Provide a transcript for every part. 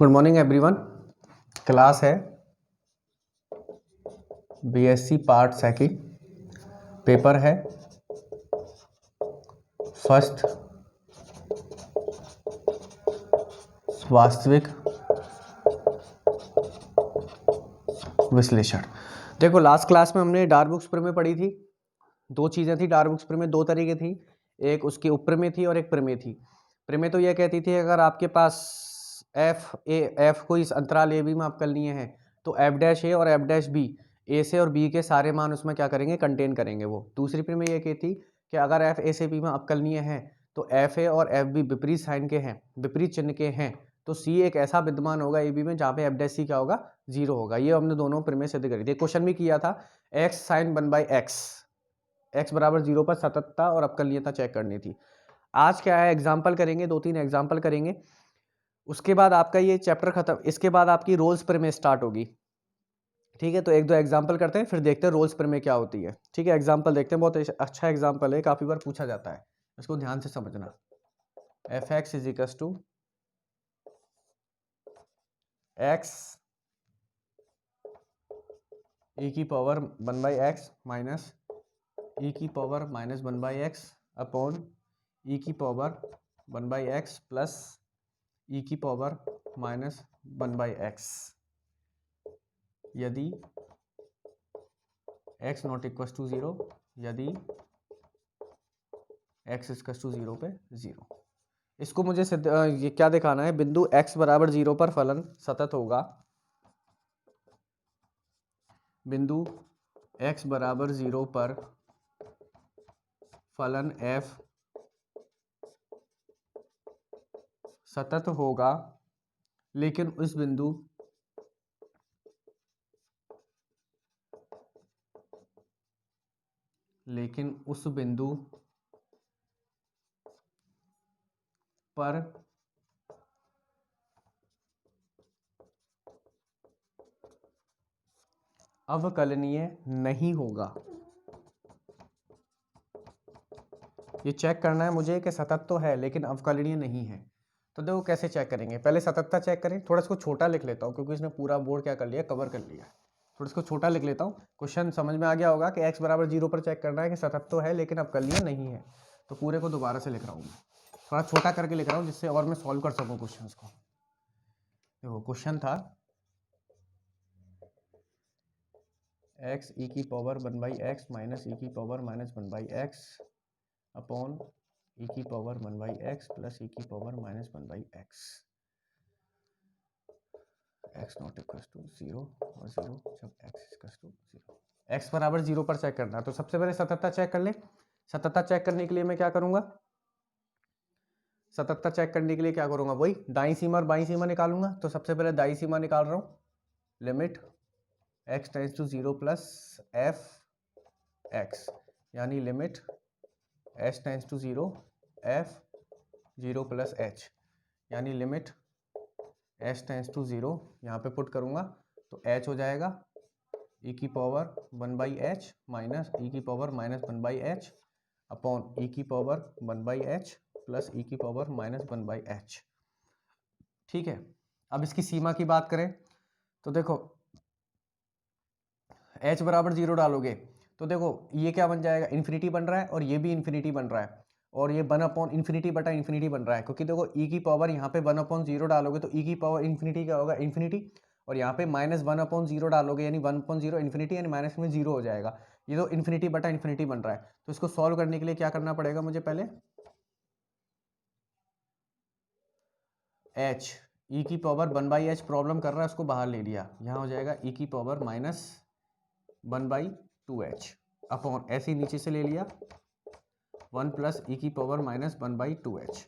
Good morning everyone. Class है BSc part second, paper है first वास्तविक विश्लेषण। देखो लास्ट क्लास में हमने डार्क बुक्स प्रमेय पढ़ी थी। दो चीज़ें थी डार्क बुक्स प्रमेय, दो तरीके थी, एक उसकी उपप्रमेय थी और एक प्रमेय थी। प्रमेय तो यह कहती थी अगर आपके पास एफ को इस अंतराल ए बी में अवकलनीय है तो एफ डैश ए और एफ डैश बी, ए से और बी के सारे मान उसमें क्या करेंगे, कंटेन करेंगे वो। दूसरी प्रमेय यह कहती कि अगर एफ ए से बी में अवकलनीय है तो एफ ए और एफ बी विपरीत साइन के हैं, विपरीत चिन्ह के हैं, तो सी एक ऐसा विद्यमान होगा ए बी में जहाँ पे एफ डैश सी क्या होगा, जीरो होगा। ये हमने दोनों प्रमेय सिद्ध करी थी। क्वेश्चन भी किया था एक्स साइन 1/x, एक्स बराबर जीरो पर सततता और अवकलनीयता चेक करनी थी। आज क्या है, एग्जाम्पल करेंगे, 2-3 एग्जाम्पल करेंगे, उसके बाद आपका ये चैप्टर खत्म। इसके बाद आपकी रोल्स प्रमेय स्टार्ट होगी। ठीक है, तो 1-2 एग्जाम्पल करते हैं, फिर देखते हैं रोल्स प्रमेय क्या होती है। ठीक है, एग्जाम्पल देखते हैं। बहुत अच्छा एग्जाम्पल है, काफी बार पूछा जाता है, इसको ध्यान से समझना। F x is equal to x e की पावर 1/x माइनस ई की power minus 1/x upon e की पावर 1/x प्लस ई की पावर माइनस 1/x यदि x नॉट इक्वल टू 0, यदि x इक्वल टू 0 पे 0। इसको मुझे ये क्या दिखाना है, बिंदु x बराबर 0 पर फलन सतत होगा, बिंदु x बराबर 0 पर फलन f सतत होगा, लेकिन उस बिंदु पर अवकलनीय नहीं होगा। ये चेक करना है मुझे कि सतत तो है लेकिन अवकलनीय नहीं है। तो देखो कैसे चेक करेंगे, पहले सततता चेक करें। थोड़ा इसको छोटा लिख लेता हूँ क्योंकि इसने पूरा बोर्ड क्या कर लिया, कवर कर लिया। थोड़ा इसको छोटा लिख लेता हूँ। क्वेश्चन समझ में आ गया होगा कि x बराबर 0 पर चेक करना है कि सतत तो है लेकिन अवकलनीय नहीं है। तो पूरे को दोबारा से लिख रहा हूँ, थोड़ा छोटा करके लिख रहा हूँ जिससे और मैं सॉल्व कर सकूँ क्वेश्चन को। देखो क्वेश्चन था x ई की पावर 1/x माइनस ई की power minus 1/x upon e की पावर 1/x प्लस ई की power minus 1/x, x not equal to 0 और 0 जब x इक्वल टू 0। x बराबर 0 पर चेक करना है तो सबसे पहले सततता चेक कर ले। सततता चेक करने के लिए मैं क्या करूंगा, सततता चेक करने के लिए क्या करूंगा, वही दाईं सीमा और बाईं सीमा निकालूंगा। तो सबसे पहले दाईं सीमा निकाल रहा हूँ, limit x tends to 0 plus f x, यानी limit h tends to 0 f 0 plus h, यानी लिमिट h टेंड्स टू 0 यहाँ पे पुट करूंगा तो h हो जाएगा e की पावर 1/h माइनस e की power minus 1/h upon e की पावर 1/h प्लस e की पावर माइनस 1/h। ठीक है, अब इसकी सीमा की बात करें तो देखो h बराबर 0 डालोगे तो देखो ये क्या बन जाएगा, इन्फिनिटी बन रहा है और ये भी इन्फिनिटी बन रहा है और ये 1 इन्फिनिटी बटा इन्फिनिटी बन रहा है। क्योंकि देखो e की पावर यहाँ पे 1/0 डालोगे तो e की पावर इन्फिनिटी क्या होगा, इन्फिनिटी, और यहाँ पे माइनस 1/0 डालोगे यानी 1/0 इन्फिनिटी, यानी माइनस में 0 हो जाएगा। ये तो इन्फिनिटी बटा इन्फिनिटी बन रहा है। तो इसको सॉल्व करने के लिए क्या करना पड़ेगा मुझे, पहले h e की पावर 1/h प्रॉब्लम कर रहा है, उसको बाहर ले लिया, यहाँ हो जाएगा e की पावर माइनस 1/2h अपॉन ऐसे ही नीचे से ले लिया 1 प्लस ई की पावर माइनस 1/2h,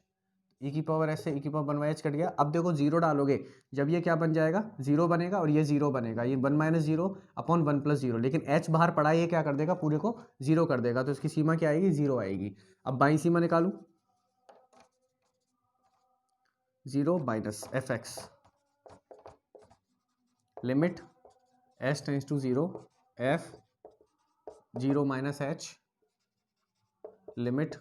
ई की पावर ऐसे ई की पावर 1/h कट गया। अब देखो 0 डालोगे जब ये क्या बन जाएगा, 0 बनेगा और ये 0 बनेगा, ये 1 माइनस 0 अपॉन 1 प्लस 0, लेकिन h बाहर पड़ा है, ये क्या कर देगा, पूरे को 0 कर देगा। तो इसकी सीमा क्या आएगी, 0 आएगी। अब बाई सीमा निकालू, 0 minus f x, limit h tends to 0 f 0 minus h, limit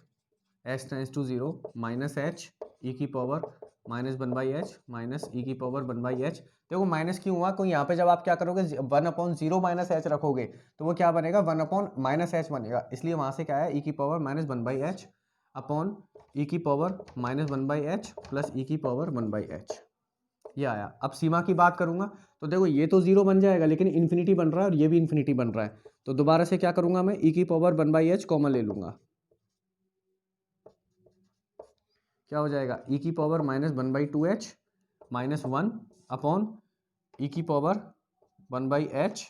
h tends to 0 minus h e की power minus 1/h minus e की पावर 1/h। देखो माइनस क्यों हुआ, क्योंकि यहाँ पे जब आप क्या करोगे 1/0 माइनस एच रखोगे तो वो क्या बनेगा 1/-h बनेगा, इसलिए वहाँ से क्या है ई की power minus 1/h upon e की power minus 1/h plus e की पावर 1/h, ये आया। अब सीमा की बात करूंगा तो देखो ये तो 0 बन जाएगा लेकिन इन्फिनिटी बन रहा है और ये भी इन्फिनिटी बन रहा है, तो दोबारा से क्या करूंगा मैं ई की पावर 1/h कॉमन ले लूंगा, क्या हो जाएगा ई की power minus 1/2h minus 1 upon e की पावर 1/h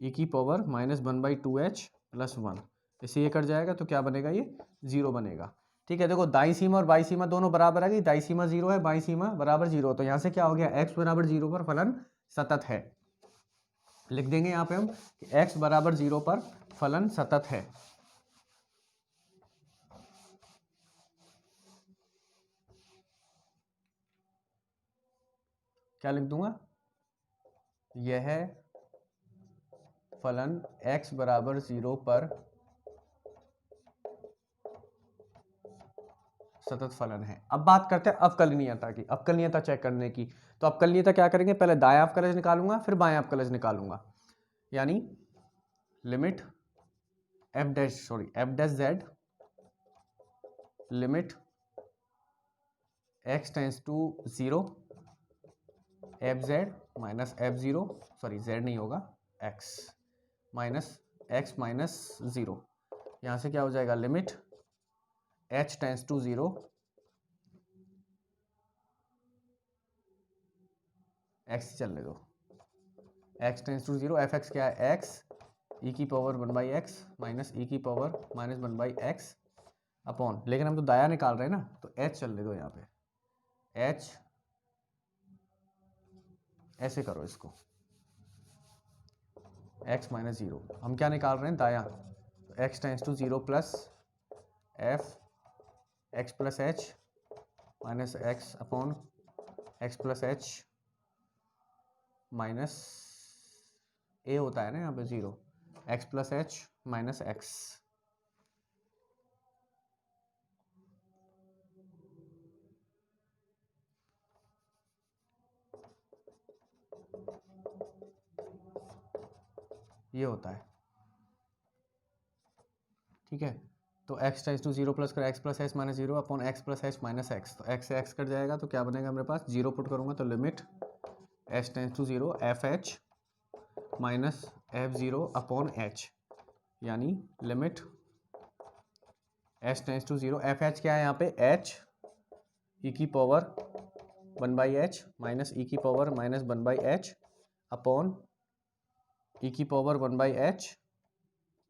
ई की पावर माइनस 1/2h प्लस 1, इससे ये कट जाएगा तो क्या बनेगा ये 0 बनेगा। ठीक है, देखो दाई सीमा और बाई सीमा दोनों बराबर आ गई, दाई सीमा 0 है बाई सीमा बराबर 0, तो यहाँ से क्या हो गया x बराबर 0 पर फलन सतत है, लिख देंगे यहाँ पे हम x बराबर 0 पर फलन सतत है। क्या लिख दूंगा, यह फलन x बराबर 0 पर सतत फलन है। अब बात करते हैं अवकलनीयता की, अवकलनीयता चेक करने की। तो अवकलनीयता क्या करेंगे, पहले दायां अवकलज निकालूंगा फिर बायां अवकलज निकालूंगा, यानी limit f dash z limit x tends to 0 f z minus f zero, sorry z नहीं होगा x माइनस 0, यहाँ से क्या हो जाएगा limit h tends to 0 x चलने दो, x tends to 0 f x क्या है x ई की पावर 1/x माइनस ई की पावर माइनस 1/x अपॉन, लेकिन हम तो दाया निकाल रहे हैं ना तो h चलने दो, यहाँ पे h ऐसे करो इसको x माइनस 0, हम क्या निकाल रहे हैं दाया, तो x tends to 0 plus f x plus h minus x upon x plus h minus a होता है ना यहाँ पे 0, x plus h minus x, ये होता है। ठीक है, तो x टेंस टू 0 प्लस कर x plus h minus 0 upon x plus h minus x, तो x से x कट जाएगा तो क्या बनेगा मेरे पास 0 पुट करूंगा तो limit h tends to 0 f h minus f zero upon h, यानी limit h tends to 0 f h क्या है यहाँ पे h ई की पावर 1/h माइनस ई की power minus 1/h upon e की पावर 1/h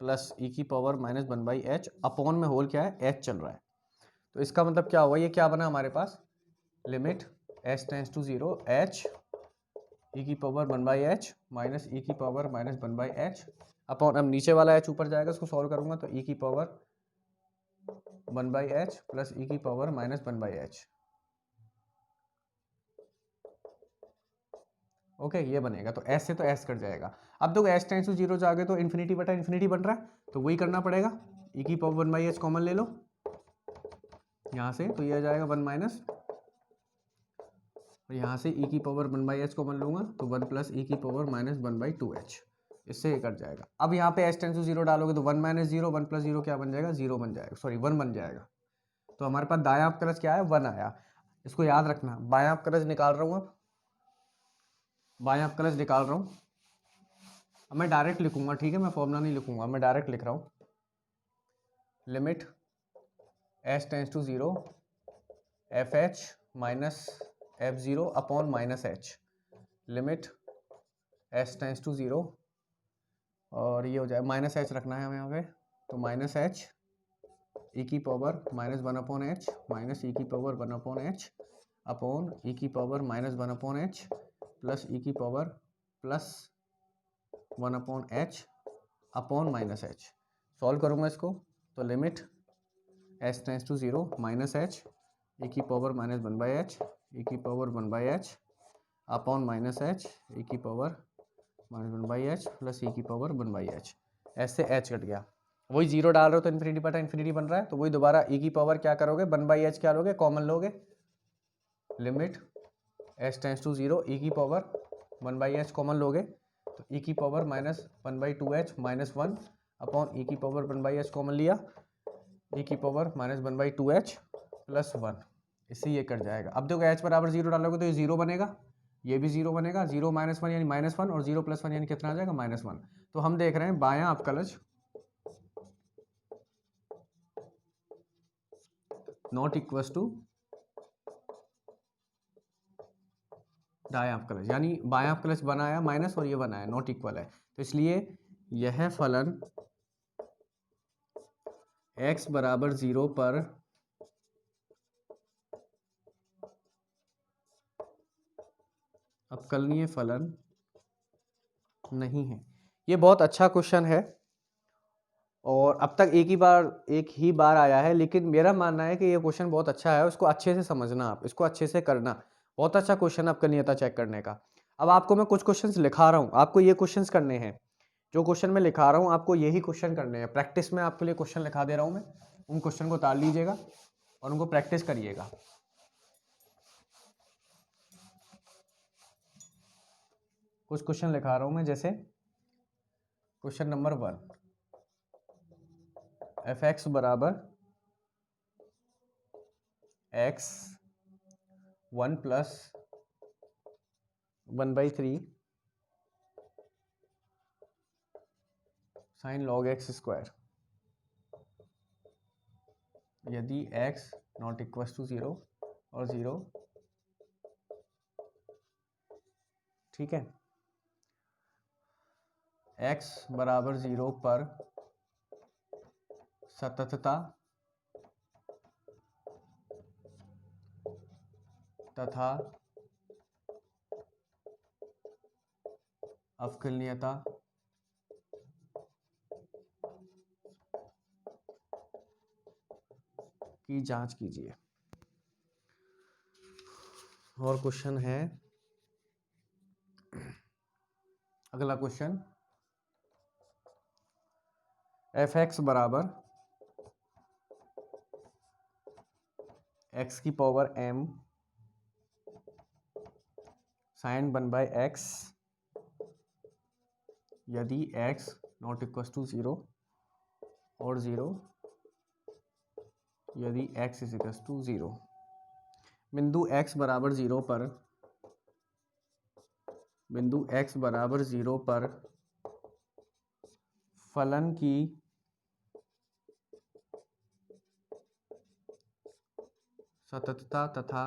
प्लस ई की power minus 1/h upon में होल क्या है h चल रहा है, तो इसका मतलब क्या हुआ, ये क्या बना हमारे पास limit h tends to 0 h e की पावर 1/h माइनस ई की पावर माइनस 1/h अपॉन, अब नीचे वाला h ऊपर जाएगा उसको सॉल्व करूंगा तो ई की पावर 1/h प्लस ई की पावर माइनस 1/h, ओके ये बनेगा, तो s से तो s कट जाएगा। अब देखो h टेंस टू 0 जाओगे तो इन्फिनिटी बटा इन्फिनिटी बन रहा है, तो वही करना पड़ेगा, e की पावर 1/h कॉमन ले लो यहाँ से, तो ये आ जाएगा 1 माइनस, और यहाँ से e की पावर 1/h कॉमन लूंगा तो 1 प्लस ई की पावर माइनस 1/2h, इससे ये कट जाएगा। अब यहाँ पे h टेंस टू 0 डालोगे तो 1 माइनस 0 1 प्लस 0 क्या बन जाएगा 0 बन जाएगा, सॉरी 1 बन जाएगा, तो हमारे पास दायां अवकलज क्या है 1 आया, इसको याद रखना। बायां अवकलज निकाल रहा हूँ, अब बायां अवकलज निकाल रहा हूँ, अब मैं डायरेक्ट लिखूंगा, ठीक है मैं फॉर्मूला नहीं लिखूंगा, मैं डायरेक्ट लिख रहा हूँ, limit h tends to 0 f h minus f zero upon minus h, limit h tends to 0 और ये हो जाए माइनस एच रखना है हमें यहाँ पे, तो माइनस एच ई की power minus 1 upon h minus e की power 1 upon h upon e की power minus 1 upon h plus e की power plus 1 upon h upon minus h, solve करूँगा इसको तो limit h tends to 0 minus h e की power minus 1/h e की power 1/h upon minus h e की power minus 1/h plus e की power 1/h, h से h cut गया, वही 0 डाल रहे हो तो इन्फिनिटी बटा इन्फिनिटी बन रहा है, तो वही दोबारा ई की पावर क्या करोगे 1/h क्या लोगे कॉमन लोगे, लिमिट एच टेंस टू 0 ई की पावर 1/h कॉमन लोगे तो ई की पावर -1/2h -1 अपॉन ई की पावर 1/h कॉमन लिया, ई की पावर -1/2h + 1, इससे ये कट जाएगा। अब देखो h बराबर 0 डालोगे तो ये 0 बनेगा, ये भी 0 बनेगा, 0 -1 यानी -1 और 0 + 1 यानी कितना आ जाएगा -1। तो हम देख रहे हैं बायां अवकलज नॉट इक्वल टू दायां अवकलज, यानी बायां अवकलज बनाया माइनस और ये बनाया नॉट इक्वल है, तो इसलिए यह फलन x बराबर 0 पर अवकलनीय फलन नहीं है। ये बहुत अच्छा क्वेश्चन है और अब तक एक ही बार आया है, लेकिन मेरा मानना है कि ये क्वेश्चन बहुत अच्छा है, उसको अच्छे से समझना, आप इसको अच्छे से करना। बहुत अच्छा क्वेश्चन है अवकलनीयता चेक करने का। अब आपको मैं कुछ क्वेश्चंस लिखा रहा हूँ, आपको ये क्वेश्चंस करने हैं, जो क्वेश्चन मैं लिखा रहा हूँ आपको यही क्वेश्चन करने हैं। प्रैक्टिस में आपके लिए क्वेश्चन लिखा दे रहा हूँ मैं, उन क्वेश्चन को उतार लीजिएगा और उनको प्रैक्टिस करिएगा। कुछ क्वेश्चन लिखा रहा हूँ मैं, जैसे क्वेश्चन नंबर 1, f(x) बराबर x 1 + 1/3 sin log x², यदि x नॉट इक्वल टू 0 और 0, ठीक है, x बराबर 0 पर सततता तथा अवकलनीयता की जांच कीजिए। और क्वेश्चन है अगला क्वेश्चन, f(x) बराबर x की पावर m sin 1/x, यदि x नॉट इक्वल टू 0 और 0, यदि x इज इक्वल टू 0। बिंदु x बराबर 0 पर, बिंदु x बराबर 0 पर फलन की सततता तथा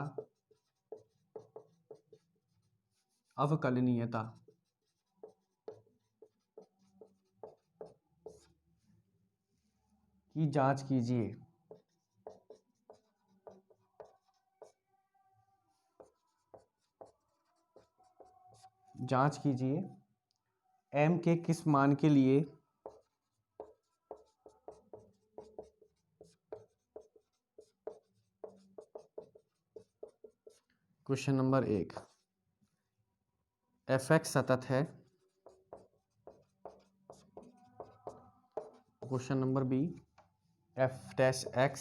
अवकलनीयता की जांच कीजिए। जांच कीजिए m के किस मान के लिए क्वेश्चन नंबर 1 f(x) सतत है। क्वेश्चन नंबर b f'(x)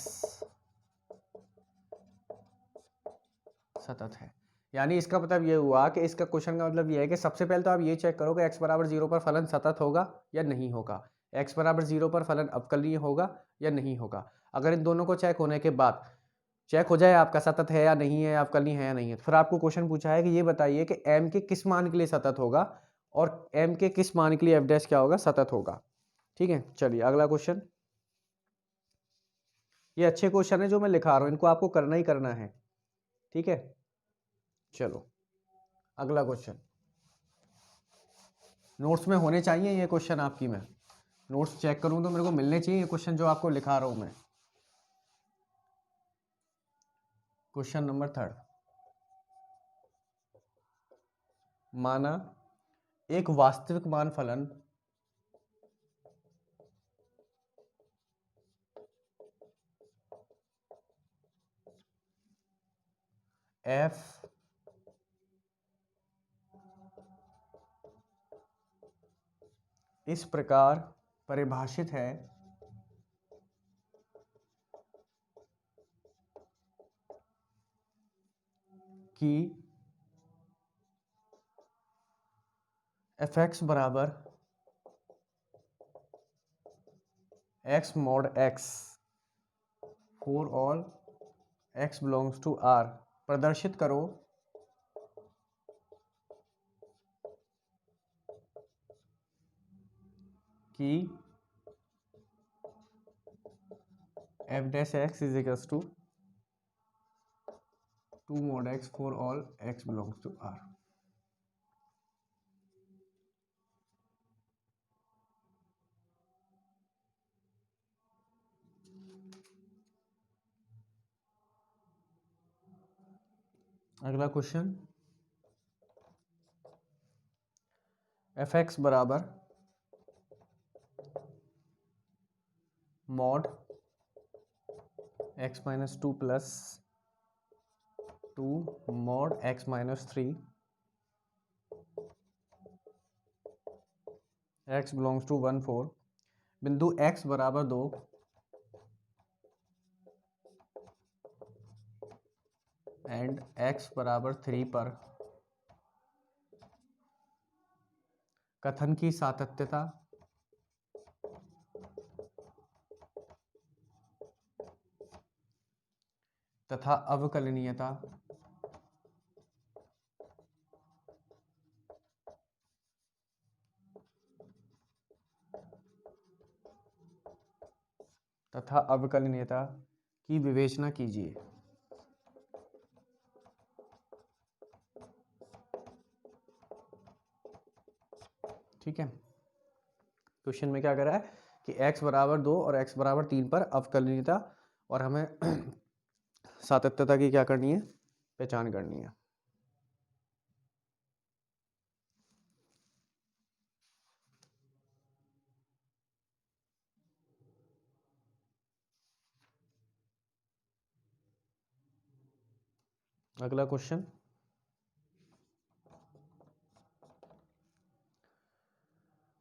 सतत है। यानी इसका मतलब ये हुआ कि इसका क्वेश्चन का मतलब ये है कि सबसे पहले तो आप ये चेक करो कि x बराबर 0 पर फलन सतत होगा या नहीं होगा, x बराबर 0 पर फलन अवकलनीय होगा या नहीं होगा। अगर इन दोनों को चेक होने के बाद चेक हो जाए आपका सतत है या नहीं है, अवकलनीय है या नहीं है, फिर आपको क्वेश्चन पूछा है कि ये बताइए कि m के किस मान के लिए सतत होगा और m के किस मान के लिए f' क्या होगा, सतत होगा। ठीक है, चलिए अगला क्वेश्चन। ये अच्छे क्वेश्चन है जो मैं लिखा रहा हूँ, इनको आपको करना ही करना है। ठीक है, चलो अगला क्वेश्चन। नोट्स में होने चाहिए ये क्वेश्चन आपकी, मैं नोट्स चेक करूं तो मेरे को मिलने चाहिए ये क्वेश्चन जो आपको लिखा रहा हूं मैं। क्वेश्चन नंबर 3, माना एक वास्तविक मान फलन f इस प्रकार परिभाषित है कि fx बराबर x mod x for all x belongs to R। प्रदर्शित करो कि f dash x is equals to 2 mod x for all x belongs to R। अगला क्वेश्चन, fx बराबर mod x minus 2 plus 2 mod x minus 3 x belongs to 1 4 बिंदु x बराबर 2 and x बराबर 3 पर कथन की सातत्यता तथा अवकलनीयता की विवेचना कीजिए। ठीक है, क्वेश्चन में क्या कर रहा है कि x बराबर 2 और x बराबर 3 पर अवकलनीयता और हमें सातत्यता की क्या करनी है, पहचान करनी है। अगला क्वेश्चन,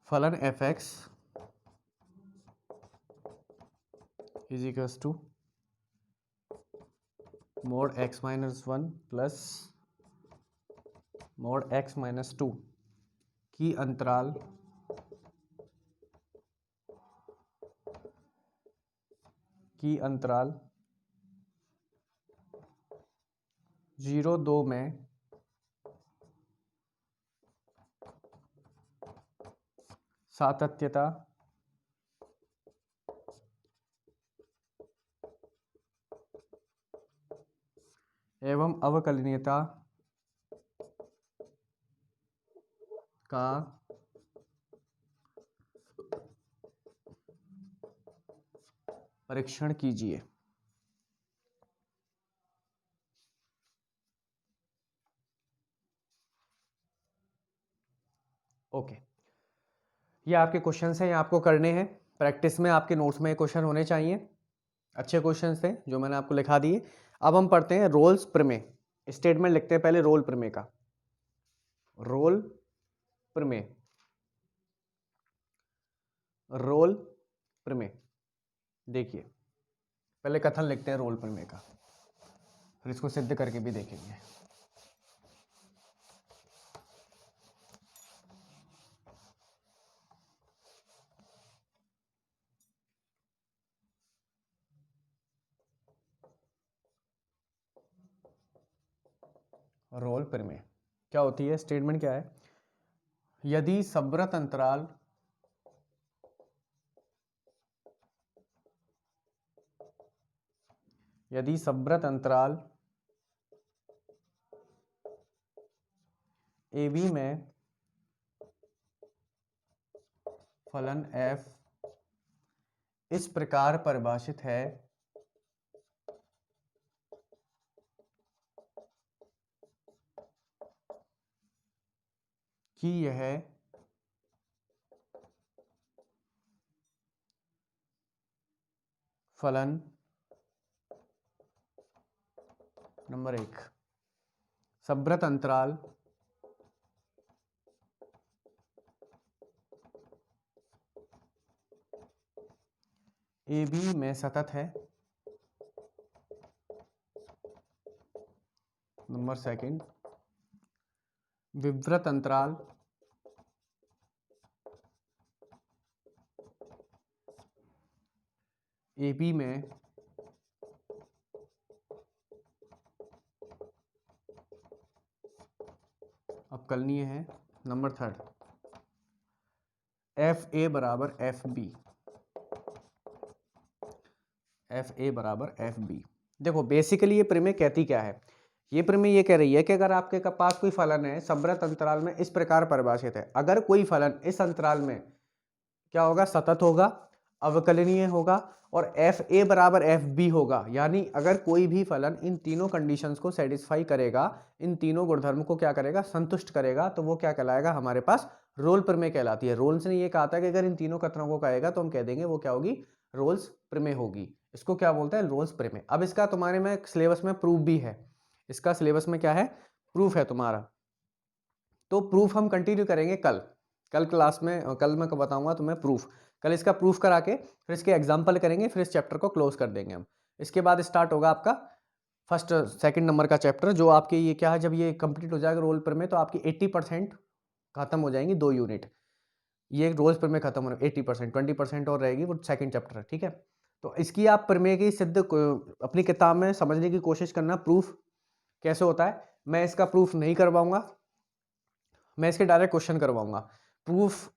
फलन fx is equals to mod x minus 1 plus mod x minus 2 की अंतराल 0-2 में सातत्यता एवं अवकलनीयता का परीक्षण कीजिए। ओके, ये आपके क्वेश्चंस हैं, ये आपको करने हैं। प्रैक्टिस में आपके नोट्स में क्वेश्चन होने चाहिए। अच्छे क्वेश्चंस थे जो मैंने आपको लिखा दिए। अब हम पढ़ते हैं रोल्स प्रमेय। स्टेटमेंट लिखते हैं पहले रोल प्रमेय का। रोल प्रमेय, रोल प्रमेय देखिए, पहले कथन लिखते हैं रोल प्रमेय का, फिर इसको सिद्ध करके भी देखेंगे। रोल प्रमेय क्या होती है, स्टेटमेंट क्या है, यदि संवृत अंतराल AB में फलन f इस प्रकार परिभाषित है कि यह फलन नंबर 1 संवृत अंतराल AB में सतत है नंबर सेकंड, विवृत अंतराल AB में अवकलनीय है। नंबर थर्ड, FA बराबर FB, FA बराबर FB। देखो बेसिकली ये प्रमेय कहती क्या है, ये प्रमेय ये कह रही है कि अगर आपके पास कोई फलन है संवृत अंतराल में इस प्रकार परिभाषित है, अगर कोई फलन इस अंतराल में क्या होगा, सतत होगा, अवकलनीय होगा और FA बराबर FB होगा, यानी अगर कोई भी फलन इन तीनों कंडीशंस को सेटिस्फाई करेगा, इन तीनों गुणधर्म को क्या करेगा, संतुष्ट करेगा, तो वो क्या कहलाएगा, हमारे पास रोल प्रमेय कहलाती है। रोल्स ने ये कहा था कि अगर इन तीनों कथनों को कहेगा तो हम कह देंगे वो क्या होगी, रोल्स प्रमेय होगी। इसको क्या बोलते हैं, रोल्स प्रमेय। अब इसका तुम्हारे में सिलेबस में प्रूफ भी है, इसका सिलेबस में क्या है, प्रूफ है तुम्हारा। तो प्रूफ हम कंटिन्यू करेंगे कल क्लास में, कल मैं बताऊंगा तुम्हें प्रूफ, कल इसका प्रूफ करा के फिर इसके एग्जाम्पल करेंगे, फिर इस चैप्टर को क्लोज कर देंगे हम। इसके बाद स्टार्ट होगा आपका फर्स्ट सेकंड नंबर का चैप्टर, जो आपके ये क्या है, जब ये कंप्लीट हो जाएगा रोल प्रमेय तो आपकी 80% खत्म हो जाएंगी, 2 यूनिट ये रोल प्रमेय खत्म हो, 80%, 20% और रहेगी, वो सेकंड चैप्टर। ठीक है, तो इसकी आप प्रमेय की सिद्ध अपनी किताब में समझने की कोशिश करना, प्रूफ कैसे होता है। मैं इसका प्रूफ नहीं करवाऊंगा, मैं इसके डायरेक्ट क्वेश्चन करवाऊंगा। प्रूफ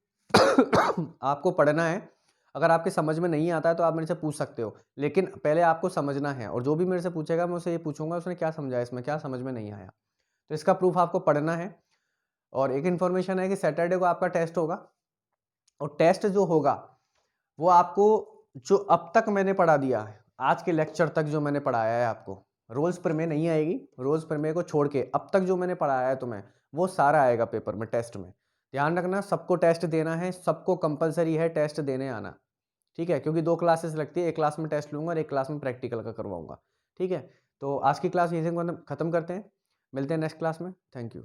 आपको पढ़ना है, अगर आपके समझ में नहीं आता है तो आप मेरे से पूछ सकते हो, लेकिन पहले आपको समझना है, और जो भी मेरे से पूछेगा मैं उसे ये पूछूंगा उसने क्या समझाया, इसमें क्या समझ में नहीं आया। तो इसका प्रूफ आपको पढ़ना है। और एक इन्फॉर्मेशन है कि सैटरडे को आपका टेस्ट होगा, और टेस्ट जो होगा वो आपको जो अब तक मैंने पढ़ा दिया है, आज के लेक्चर तक जो मैंने पढ़ाया है आपको, रोल्स प्रमेय नहीं आएगी, रोल्स प्रमेय को छोड़ के अब तक जो मैंने पढ़ाया है तुम्हें वो सारा आएगा पेपर में, टेस्ट में। ध्यान रखना, सबको टेस्ट देना है, सबको कंपलसरी है टेस्ट देने आना। ठीक है, क्योंकि 2 क्लासेस लगती है, एक क्लास में टेस्ट लूंगा और एक क्लास में प्रैक्टिकल का करवाऊंगा। ठीक है, तो आज की क्लास यहीं से खत्म करते हैं, मिलते हैं नेक्स्ट क्लास में। Thank you.